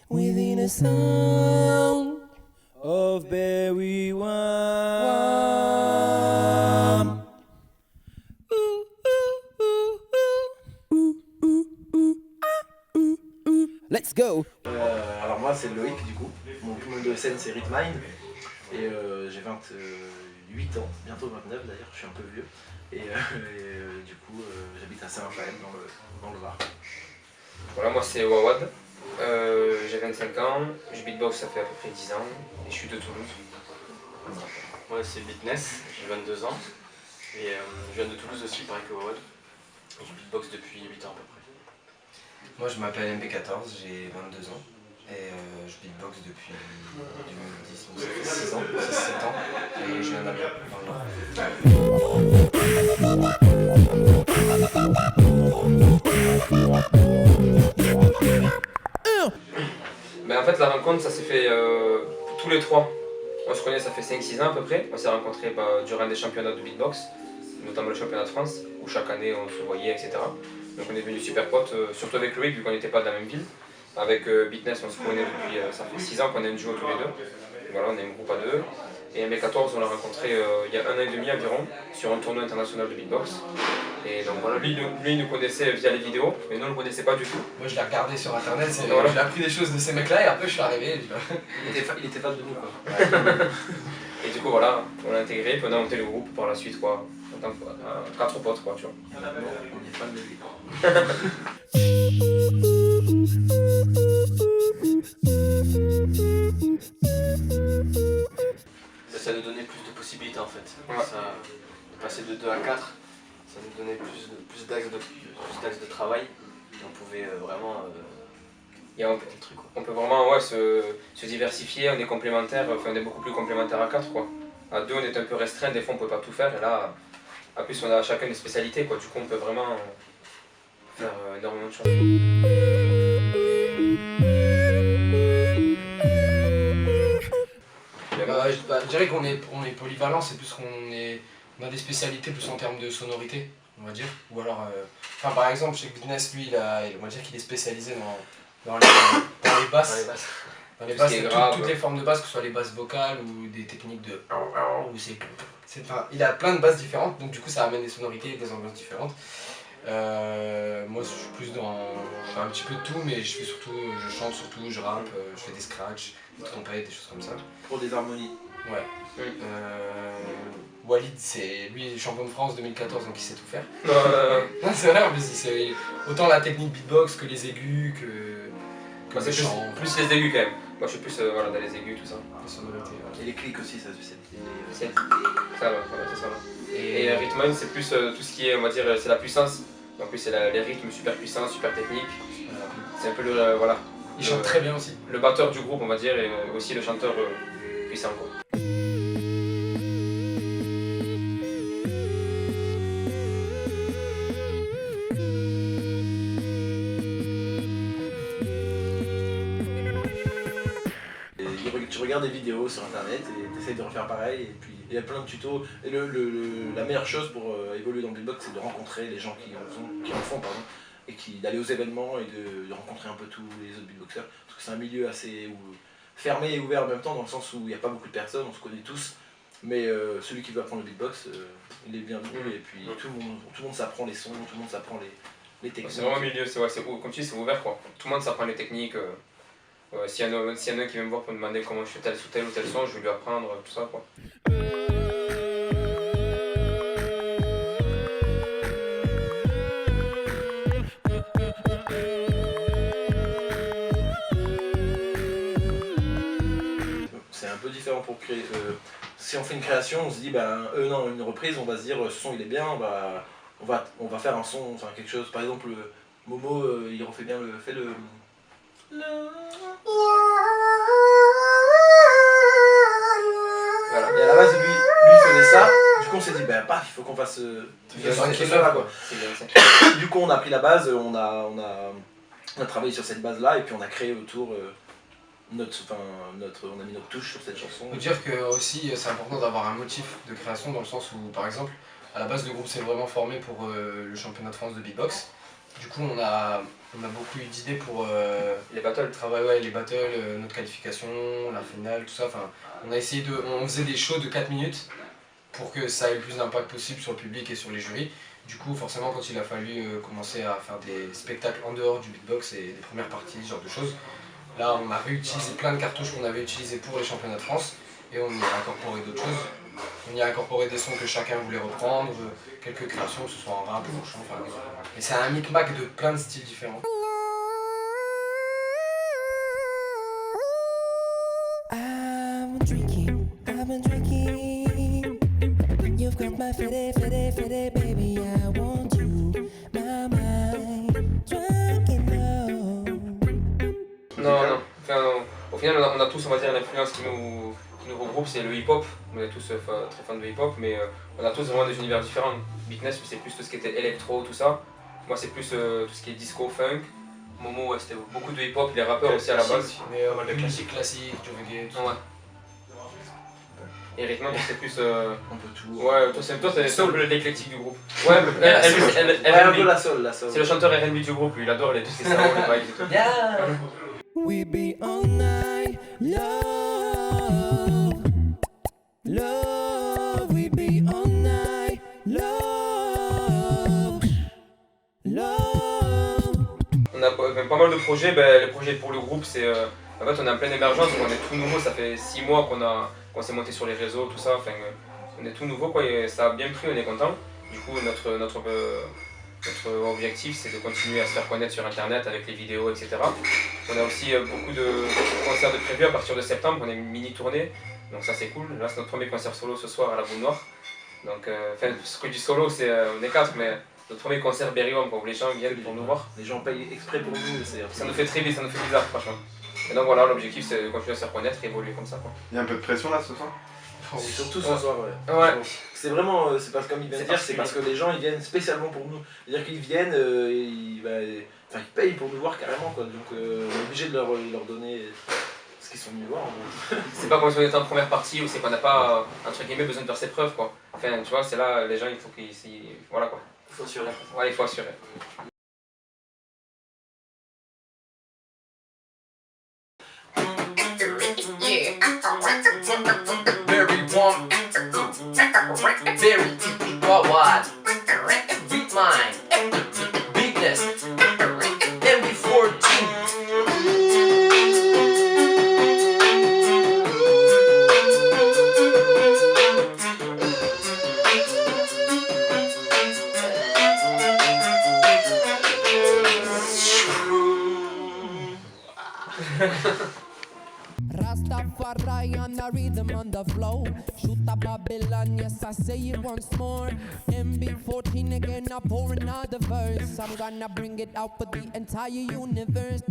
within a sound of berry wine. Let's go. Alors moi c'est Loïc du coup, mon nom de scène c'est Ritmine et j'ai 28 ans, bientôt 29 d'ailleurs, je suis un peu vieux et du coup j'habite à Saint-Raphaël dans le Var. Voilà, moi c'est Wawad, j'ai 25 ans, je beatbox ça fait à peu près 10 ans et je suis de Toulouse. Moi c'est Beatness, j'ai 22 ans et je viens de Toulouse aussi, pareil que Wawad. Et je beatbox depuis 8 ans à peu près. Moi je m'appelle MB14, j'ai 22 ans et je beatbox depuis 2010, donc ça fait 6 ans, 6-7 ans et je viens d'Amiens dans le Nord. Ben, en fait la rencontre ça s'est fait tous les trois. On se connaît ça fait 5-6 ans à peu près, on s'est rencontrés durant des championnats de beatbox, notamment le championnat de France, où chaque année on se voyait, etc. Donc on est devenus super potes, surtout avec Loïc vu qu'on n'était pas de la même ville. Avec Beatness on se connaît depuis, ça fait 6 ans qu'on est un duo tous les deux. Voilà, on est un groupe à deux. Et MB14 on l'a rencontré il y a 1 an et demi environ, sur un tournoi international de beatbox. Et donc voilà, lui il nous connaissait via les vidéos, mais nous on ne le connaissait pas du tout. Moi je l'ai regardé sur internet, Voilà. j'ai appris des choses de ces mecs là et après je suis arrivé. Il était fan de nous quoi. Et du coup voilà, on l'a intégré, puis on a monté le groupe par la suite quoi, en tant que 4 potes quoi, tu vois. On est fan de lui. Ça nous donnait plus de possibilités en fait. Ouais. Ça, de passer de 2 à 4, ça nous donnait plus d'axes de travail. Et on pouvait vraiment Et on peut vraiment ouais, se diversifier, on est complémentaires, enfin on est beaucoup plus complémentaires à 4 quoi. À 2 on est un peu restreint, des fois on peut pas tout faire et là, en plus on a chacun des spécialités quoi, du coup on peut vraiment faire énormément de choses. Je dirais qu'on est polyvalent, c'est plus qu'on a des spécialités plus en termes de sonorité, on va dire. Ou alors, enfin par exemple chez Beatness, lui, on va dire qu'il est spécialisé dans les basses. Dans les Tout ce basses, qui est c'est grave. toutes les formes de basses, que ce soit les basses vocales ou des techniques de... Enfin, il a plein de basses différentes, donc du coup ça amène des sonorités et des ambiances différentes. Moi je suis plus dans... Je fais un petit peu de tout, mais je chante surtout, je rappe, je fais des scratchs, des trompettes, des choses comme ça. Pour des harmonies. Ouais. Oui. Walid, c'est lui champion de France 2014, donc il sait tout faire. Non, Non, c'est vrai, en plus, c'est autant la technique beatbox que les aigus, que moi c'est le chant, plus les aigus quand même. Moi je suis plus voilà, dans les aigus tout ça. les sonorités. Ouais. Et les clics aussi, ça c'est C'est ça là, voilà, c'est ça là. Et Rhythmine c'est plus tout ce qui est, on va dire, c'est la puissance. Donc oui c'est les rythmes super puissants, super techniques. C'est un peu le, voilà. Il chante très bien aussi. Le batteur du groupe on va dire et aussi le chanteur puissant quoi. Tu regardes des vidéos sur internet et tu essaies de refaire pareil et puis il y a plein de tutos et la meilleure chose pour évoluer dans le beatbox c'est de rencontrer les gens qui en font pardon, et d'aller aux événements et de rencontrer un peu tous les autres beatboxers parce que c'est un milieu assez fermé et ouvert en même temps dans le sens où il n'y a pas beaucoup de personnes, on se connaît tous mais celui qui veut apprendre le beatbox il est bienvenu et puis tout le monde s'apprend les sons, tout le monde s'apprend les techniques. C'est vraiment un milieu, comme tu dis c'est ouvert quoi. Tout le monde s'apprend les techniques. S'il y en a un qui vient me voir pour me demander comment je fais tel ou tel son, je vais lui apprendre tout ça quoi. C'est un peu différent pour créer. Si on fait une création, on se dit non, une reprise, on va se dire ce son il est bien, on va faire un son, enfin quelque chose. Par exemple, Momo il refait bien fait le. Voilà. Et à la base, lui il faisait ça, du coup on s'est dit, il faut qu'on fasse ce son-là, quoi. Du coup on a pris la base, on a travaillé sur cette base-là, et puis on a créé autour, on a mis notre touche sur cette chanson. Il faut dire que aussi c'est important d'avoir un motif de création dans le sens où, par exemple, à la base le groupe s'est vraiment formé pour le championnat de France de beatbox. Du coup, on a beaucoup eu d'idées pour Les battles. travailler les battles, notre qualification, la finale, tout ça. Enfin, on faisait des shows de 4 minutes pour que ça ait le plus d'impact possible sur le public et sur les jurys. Du coup, forcément, quand il a fallu commencer à faire des spectacles en dehors du beatbox et des premières parties, ce genre de choses, là, on a réutilisé plein de cartouches qu'on avait utilisées pour les championnats de France et on y a incorporé d'autres choses. On y a incorporé des sons que chacun voulait reprendre, quelques créations, que ce soit en rap ou en chant. Enfin, et c'est un micmac de plein de styles différents. I'm drinking, I've been drinking. You've got my fitty, baby. I want you, my mind, drinking low. Non. Enfin, au final, on a tous, on va dire, l'influence qui nous regroupe, c'est le hip-hop. On est tous très fans de hip-hop, mais on a tous vraiment des univers différents. Beatness, c'est plus tout ce qui était électro, tout ça. Moi, c'est plus tout ce qui est disco, funk. Momo, ouais, c'était beaucoup de hip-hop, les rappeurs aussi à la base. Mais la musique classique, du reggae, tout ça. Ouais. Et Ritman, c'est plus. Un peu tout. Ouais, toi, c'est un peu l'éclectique du groupe. Ouais, Un peu la soul. c'est le chanteur R&B du groupe, lui, il adore tout ce qui est sound, les vibes et tout. We be all night, love, we be all night, love. On a pas mal de projets, les projets pour le groupe, c'est. En fait, on est en pleine émergence, on est tout nouveau, ça fait 6 mois qu'on s'est monté sur les réseaux, tout ça. Enfin, on est tout nouveau, quoi, et ça a bien pris, on est content. Du coup, notre objectif, c'est de continuer à se faire connaître sur internet avec les vidéos, etc. On a aussi beaucoup de concerts de prévus à partir de septembre, on a une mini tournée, donc ça c'est cool. Là, c'est notre premier concert solo ce soir à la Boule Noire. Donc, ce que du solo, c'est on est 4, mais notre premier concert Berry Home, où les gens viennent pour nous voir. Les gens payent exprès pour nous, Ça nous fait très bizarre, franchement. Et donc voilà, l'objectif c'est de continuer à se faire connaître et évoluer comme ça, quoi. Il y a un peu de pression là ce soir? C'est surtout ce soir, ouais. Ouais. C'est vraiment, c'est parce que comme il vient de C'est dire, c'est parce que les gens ils viennent spécialement pour nous. C'est-à-dire qu'ils viennent, ils payent pour nous voir carrément, quoi. Donc on est obligé de leur donner ce qu'ils sont venus voir. C'est pas comme si on était en première partie ou c'est qu'on n'a pas, entre guillemets, besoin de faire ses preuves, quoi. Enfin, tu vois, c'est là, les gens, il faut qu'ils... Voilà, quoi. Il faut assurer. Ouais, il faut assurer. Very warm, very worldwide. Beat mine, Beatness, MB14. Rastafari on the rhythm, on the flow. Shoot a Babylon, yes I say it once more. MB14 again, I pour another verse. I'm gonna bring it out for the entire universe.